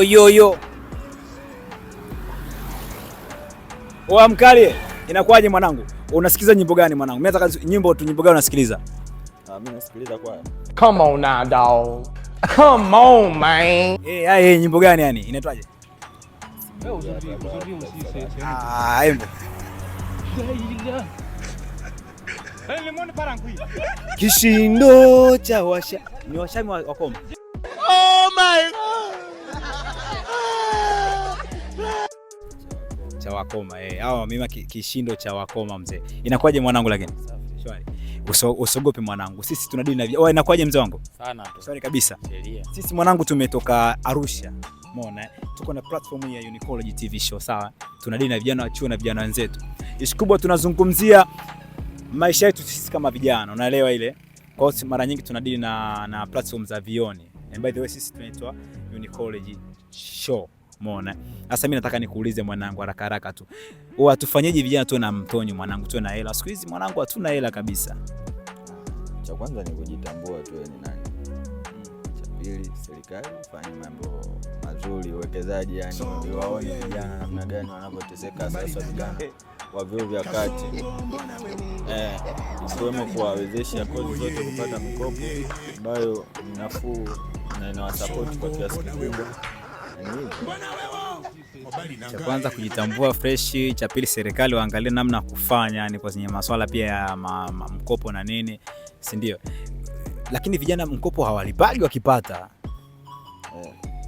Yo. Oa mkali, inakuwaje mwanangu? Unasikiza nyimbo gani mwanangu? Mimi nataka nyimbo gani unasikiliza? Mimi nasikiliza kwa. Come on now dog. Come on man. Nyimbo gani yani? Inaitwaje? Embo. Kishindo cha washa. Ni washami wakoma. Oh my God. Cha wakoma mimi kishindo cha wakoma mzee. Inakuwaje mwanangu lakini? Shwari. Usogope mwanangu. Sisi tunadili na inakuwaje mzee wangu? Sana tu. Shwari kabisa. Sisi mwanangu tumetoka Arusha. Umeona? Tuko na platform ya Unicology TV show, sawa? Tunadili na vijana wa chuo na vijana wenzetu. Ishi kubwa tunazungumzia maisha yetu sisi kama vijana, unaelewa ile? Kwa hiyo mara nyingi tunadili na platform za vioni. And by the way sisi tunaitwa Unicology show. Umeona? Sasa mimi nataka nikuulize mwanangu haraka tu. Tufanyeje vijana tuwe na mtonyo mwanangu, tuwe na hela? Siku hizi mwanangu hatuna hela kabisa. Cha kwanza ni kujitambua tu ni nani. Cha pili serikali ifanye mambo mazuri, uwekezaji yani waone vijana namna gani wanapoteseka sasa vijana wa vyuo vya kati. Ikiwemo kuwawezesha kozi zote kupata mikopo ambayo ni nafuu na inawasupport kwa kiasi kikubwa. Cha kwanza kujitambua fresh, cha pili serikali waangalie namna ya kufanya yani kwa zenye masuala pia ya mkopo na nini, si ndio? Lakini vijana mkopo hawalipagi wakipata.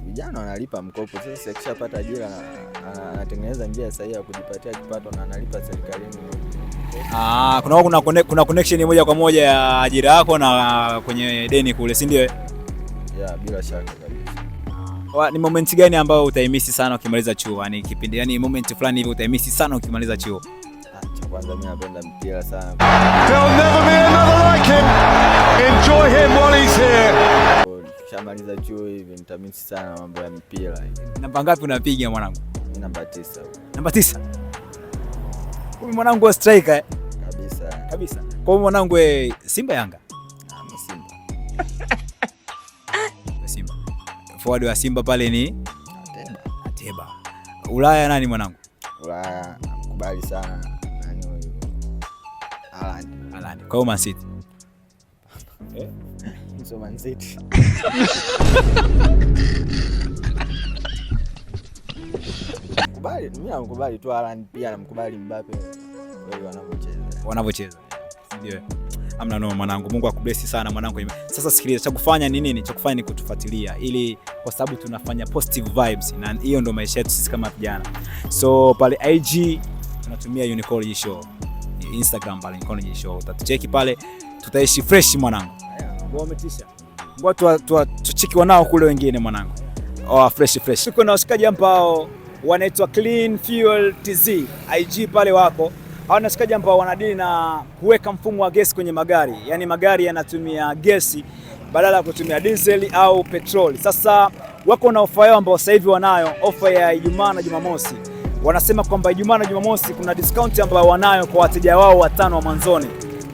Vijana wanalipa mkopo. Sasa akishapata ajira anatengeneza njia sahihi ya kujipatia kipato na analipa serikalini. Kuna connection moja kwa moja ya ajira yako na kwenye deni kule, si ndio? Bila shaka kabisa. Ni moment gani ambao utaimisi sana ukimaliza chuo? Yaani kipindi, yani moment fulani hivi utaimisi sana ukimaliza chuo? Cha kwanza mimi napenda mpira sana. There'll never be another like him. Enjoy him while he's here. Kishamaliza chuo hivi nitamisi sana mambo ya mpira. Namba ngapi unapiga mwanangu? Namba 9. Namba 9? Huyu mwanangu wa striker kabisa. Kwa hiyo mwanangu Simba Yanga? Simba. Forward wa Simba pale ni Ateba. Ulaya nani mwanangu? Ulaya nakubali sana nani huyo? Haaland. Kwa Man City. So Man City. Mimi nakubali tu Haaland, pia namkubali Mbappe wao wanavyocheza. Ndio. Amna no mwanangu, Mungu akubless sana mwanangu. Sasa sikiliza, cha kufanya ni nini? Cha kufanya ni kutufuatilia, ili kwa sababu tunafanya positive vibes na hiyo ndio maisha yetu sisi kama vijana. So pale IG tunatumia Unicology show, Instagram pale Unicology show, utatucheki pale, tutaishi fresh mwanangu. Wao umetisha. Watu tucheki wanao kule wengine mwanangu. Fresh. Tuko na washikaji ambao wanaitwa Clean Fuel TZ, IG pale wako. Hao nashikaji ambao wanadili na kuweka mfumo wa gesi kwenye magari. Yaani magari yanatumia gesi badala ya kutumia diesel au petroli. Sasa wako na ofa yao ambao sasa hivi wanayo, ofa ya Ijumaa na Jumamosi. Wanasema kwamba Ijumaa na Jumamosi kuna discount ambayo wanayo kwa wateja wao watano wa mwanzoni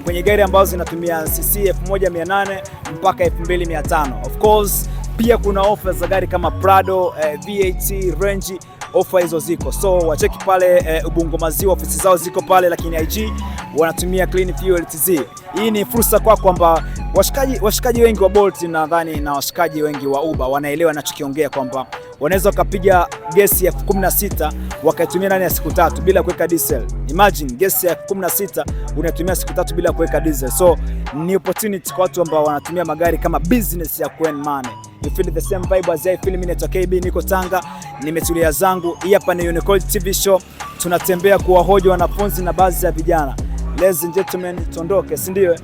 kwenye gari ambazo zinatumia cc 1800 mpaka 2500. Of course pia kuna ofa za gari kama Prado, V8, Range. Ofa hizo ziko, so wacheki pale Ubungo Maziwa, ofisi zao ziko pale, lakini IG wanatumia Clean Fuel TZ. Hii ni fursa kwamba washikaji wengi wa Bolt nadhani na washikaji wengi wa Uber wanaelewa ninachokiongea, kwamba wanaweza kupiga gesi ya 16 wakaitumia ndani ya siku 3 bila kuweka diesel. Imagine gesi ya 16 unatumia siku 3 bila kuweka diesel. So ni opportunity kwa watu ambao wanatumia magari kama business ya earn money. You feel the same vibe as I feel. Mimi naitwa KB, niko Tanga, nimetulia zangu. Hii hapa ni Unicology TV show. Tunatembea kuwahoji wanafunzi na baadhi ya vijana. Ladies and gentlemen, tuondoke, si ndio?